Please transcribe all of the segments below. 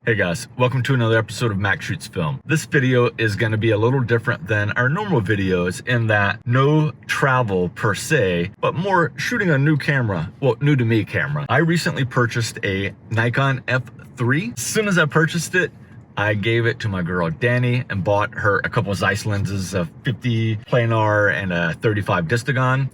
Hey guys, welcome to another episode of Mac Shoots Film. This video is going to be a little different than our normal videos in that no travel per se, but more shooting a new camera, well, new to me camera. I recently purchased a Nikon F3. As soon as I purchased it, I gave it to my girl Danny and bought her a couple of ZEISS lenses, a 50 planar and a 35 Distagon.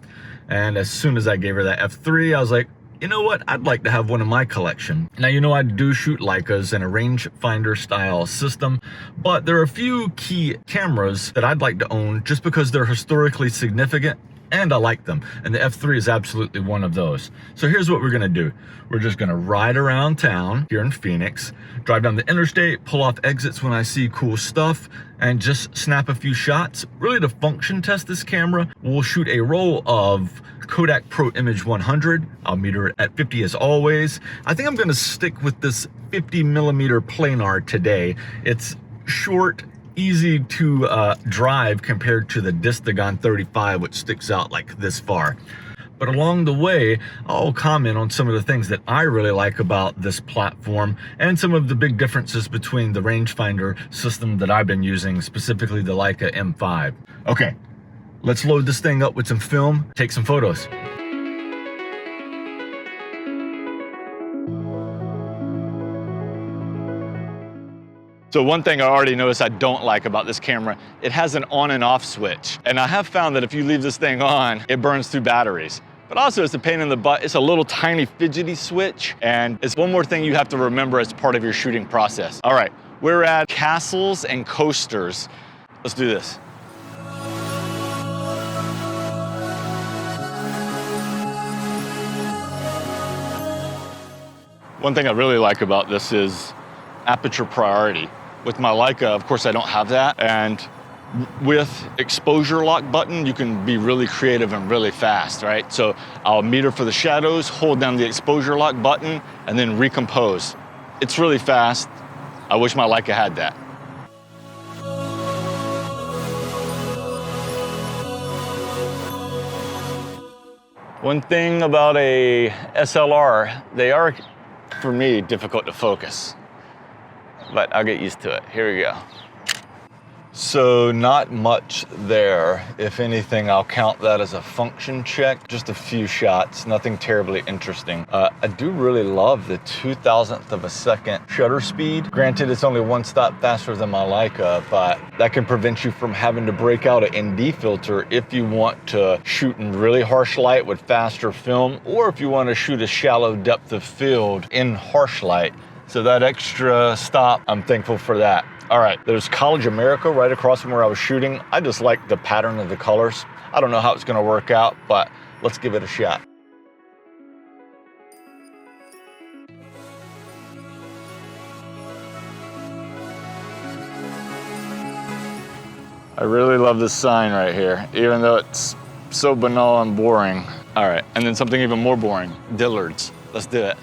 And as soon as I gave her that F3, I was like, you know what, I'd like to have one in my collection. Now, you know, I do shoot Leicas in a rangefinder style system, but there are a few key cameras that I'd like to own just because they're historically significant and I like them. And the F3 is absolutely one of those. So here's what we're gonna do. We're just gonna ride around town here in Phoenix, drive down the interstate, pull off exits when I see cool stuff, and just snap a few shots. Really to function test this camera, we'll shoot a roll of Kodak Pro Image 100. I'll meter it at 50 as always. I think I'm gonna stick with this 50mm planar today. It's short, easy to drive compared to the Distagon 35, which sticks out like this far. But along the way, I'll comment on some of the things that I really like about this platform and some of the big differences between the rangefinder system that I've been using, specifically the Leica M5. Okay, let's load this thing up with some film, take some photos. So one thing I already noticed I don't like about this camera, it has an on and off switch. And I have found that if you leave this thing on, it burns through batteries. But also it's a pain in the butt. It's a little tiny fidgety switch. And it's one more thing you have to remember as part of your shooting process. All right, we're at castles and coasters. Let's do this. One thing I really like about this is Aperture Priority. With my Leica, of course, I don't have that. And with exposure lock button, you can be really creative and really fast, right? So I'll meter for the shadows, hold down the exposure lock button, and then recompose. It's really fast. I wish my Leica had that. One thing about a SLR, they are, for me, difficult to focus. But I'll get used to it. Here we go. So not much there. If anything, I'll count that as a function check. Just a few shots, nothing terribly interesting. I do really love the 2,000th of a second shutter speed. Granted, it's only one stop faster than my Leica, but that can prevent you from having to break out an ND filter if you want to shoot in really harsh light with faster film, or if you want to shoot a shallow depth of field in harsh light. So that extra stop, I'm thankful for that. All right, there's College America right across from where I was shooting. I just like the pattern of the colors. I don't know how it's gonna work out, but let's give it a shot. I really love this sign right here, even though it's so banal and boring. All right, and then something even more boring, Dillard's. Let's do it.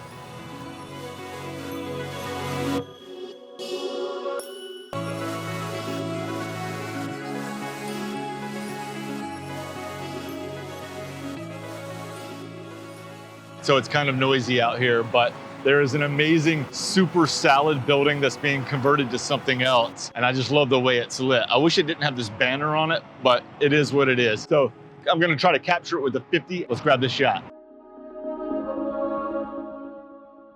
So it's kind of noisy out here, but there is an amazing super salad building that's being converted to something else. And I just love the way it's lit. I wish it didn't have this banner on it, but it is what it is. So I'm gonna try to capture it with the 50. Let's grab this shot.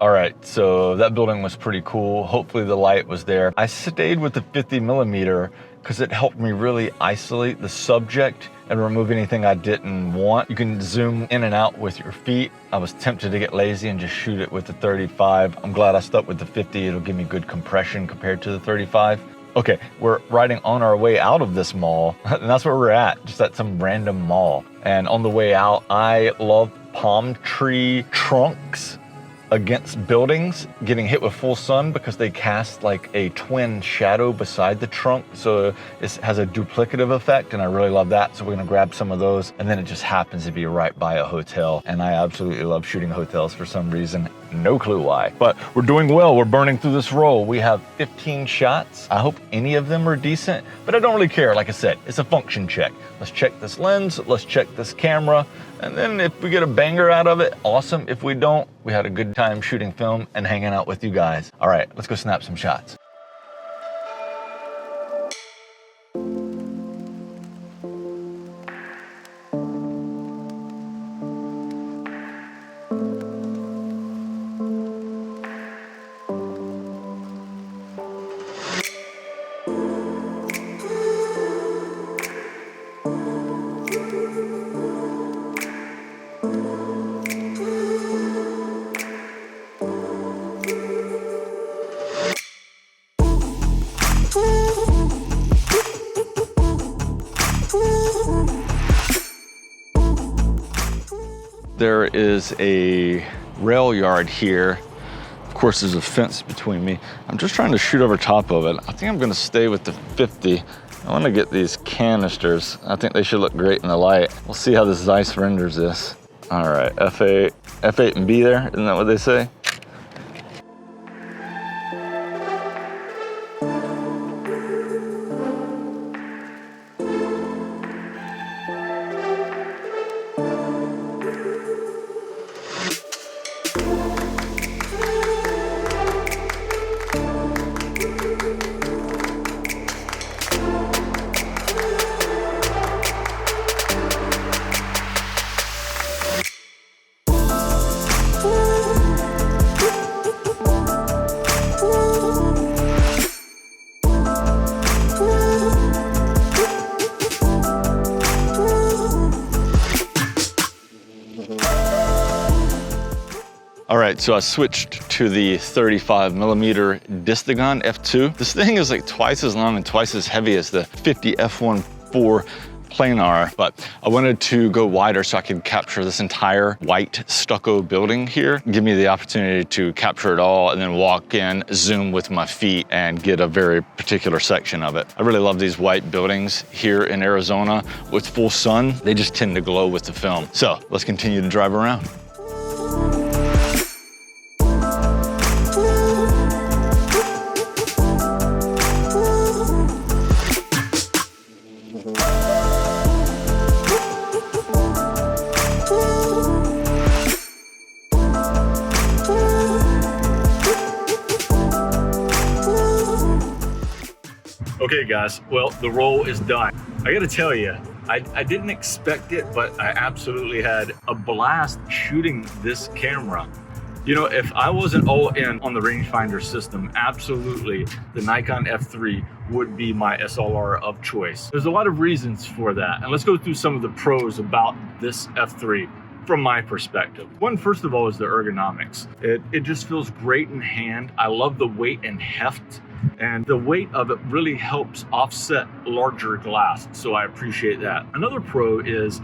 All right, so that building was pretty cool. Hopefully the light was there. I stayed with the 50mm because it helped me really isolate the subject and remove anything I didn't want. You can zoom in and out with your feet. I was tempted to get lazy and just shoot it with the 35. I'm glad I stuck with the 50. It'll give me good compression compared to the 35. Okay, we're riding on our way out of this mall, and that's where we're at, just at some random mall. And on the way out, I love palm tree trunks against buildings getting hit with full sun because they cast like a twin shadow beside the trunk, so it has a duplicative effect, and I really love that. So we're gonna grab some of those, and then it just happens to be right by a hotel, and I absolutely love shooting hotels for some reason. No clue why, but we're doing well. We're burning through this roll. We have 15 shots. I hope any of them are decent, but I don't really care. Like I said, it's a function check. Let's check this lens, let's check this camera, and then if we get a banger out of it, awesome. If we don't, we had a good time shooting film and hanging out with you guys. All right, let's go snap some shots. There is a rail yard here. Of course, there's a fence between me. I'm just trying to shoot over top of it. I think I'm gonna stay with the 50. I wanna get these canisters. I think they should look great in the light. We'll see how this ZEISS renders this. All right, F8 and B there, isn't that what they say? All right, so I switched to the 35mm Distagon F2. This thing is like twice as long and twice as heavy as the 50 f1.4 Planar, but I wanted to go wider so I could capture this entire white stucco building here. Give me the opportunity to capture it all and then walk in, zoom with my feet and get a very particular section of it. I really love these white buildings here in Arizona. With full sun, they just tend to glow with the film. So let's continue to drive around. Okay guys, well, the roll is done. I gotta tell you, I didn't expect it, but I absolutely had a blast shooting this camera. You know, if I wasn't all in on the rangefinder system, absolutely the Nikon F3 would be my SLR of choice. There's a lot of reasons for that, and let's go through some of the pros about this F3 from my perspective. One, first of all, is the ergonomics. It just feels great in hand. I love the weight and heft, and the weight of it really helps offset larger glass, so I appreciate that. Another pro is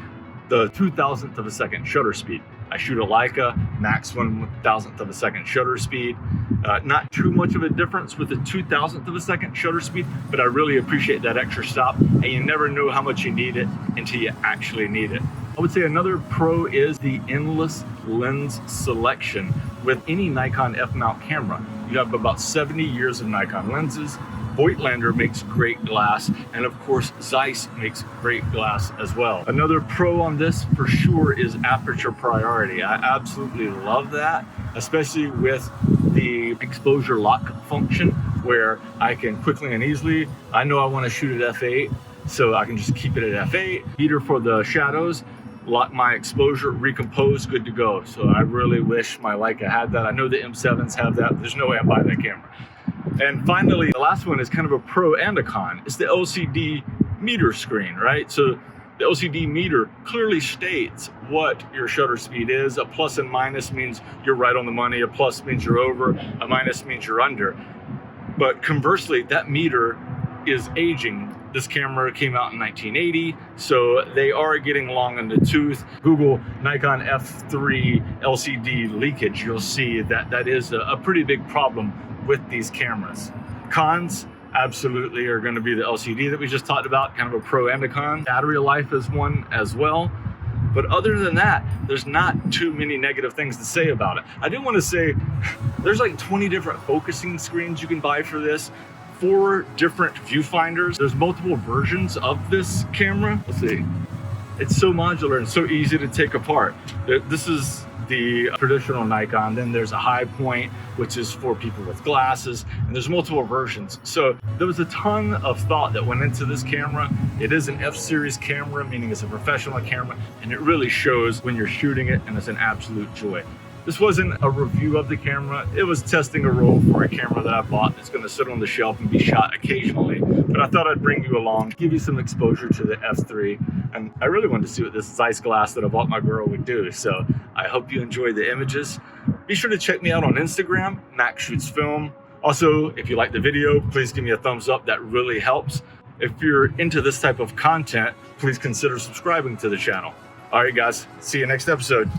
the 2,000th of a second shutter speed. I shoot a Leica, max 1,000th of a second shutter speed. Not too much of a difference with the 2,000th of a second shutter speed, but I really appreciate that extra stop, and you never know how much you need it until you actually need it. I would say another pro is the endless lens selection with any Nikon F-mount camera. You have about 70 years of Nikon lenses. Voigtlander makes great glass, and of course ZEISS makes great glass as well. Another pro on this for sure is Aperture Priority. I absolutely love that, especially with the exposure lock function where I can quickly and easily, I know I want to shoot at f8, so I can just keep it at f8, heater for the shadows, lock my exposure, recompose, good to go. So I really wish my Leica had that. I know the M7s have that, but there's no way I'm buying that camera. And finally, the last one is kind of a pro and a con. It's the LCD meter screen, right? So the LCD meter clearly states what your shutter speed is. A plus and minus means you're right on the money. A plus means you're over. A minus means you're under. But conversely, that meter is aging. This camera came out in 1980, so they are getting long in the tooth. Google Nikon F3 LCD leakage. You'll see that that is a pretty big problem with these cameras. Cons absolutely are going to be the LCD that we just talked about, kind of a pro and a con. Battery life is one as well. But other than that, there's not too many negative things to say about it. I do want to say there's like 20 different focusing screens you can buy for this, 4 different viewfinders. There's multiple versions of this camera. Let's see. It's so modular and so easy to take apart. This is the traditional Nikon. Then there's a high point, which is for people with glasses, and there's multiple versions. So there was a ton of thought that went into this camera. It is an F-series camera, meaning it's a professional camera, and it really shows when you're shooting it, and it's an absolute joy. This wasn't a review of the camera. It was testing a roll for a camera that I bought that's gonna sit on the shelf and be shot occasionally. But I thought I'd bring you along, give you some exposure to the F3. And I really wanted to see what this ZEISS glass that I bought my girl would do. So I hope you enjoy the images. Be sure to check me out on Instagram, Max Shoots Film. Also, if you like the video, please give me a thumbs up. That really helps. If you're into this type of content, please consider subscribing to the channel. All right, guys, see you next episode.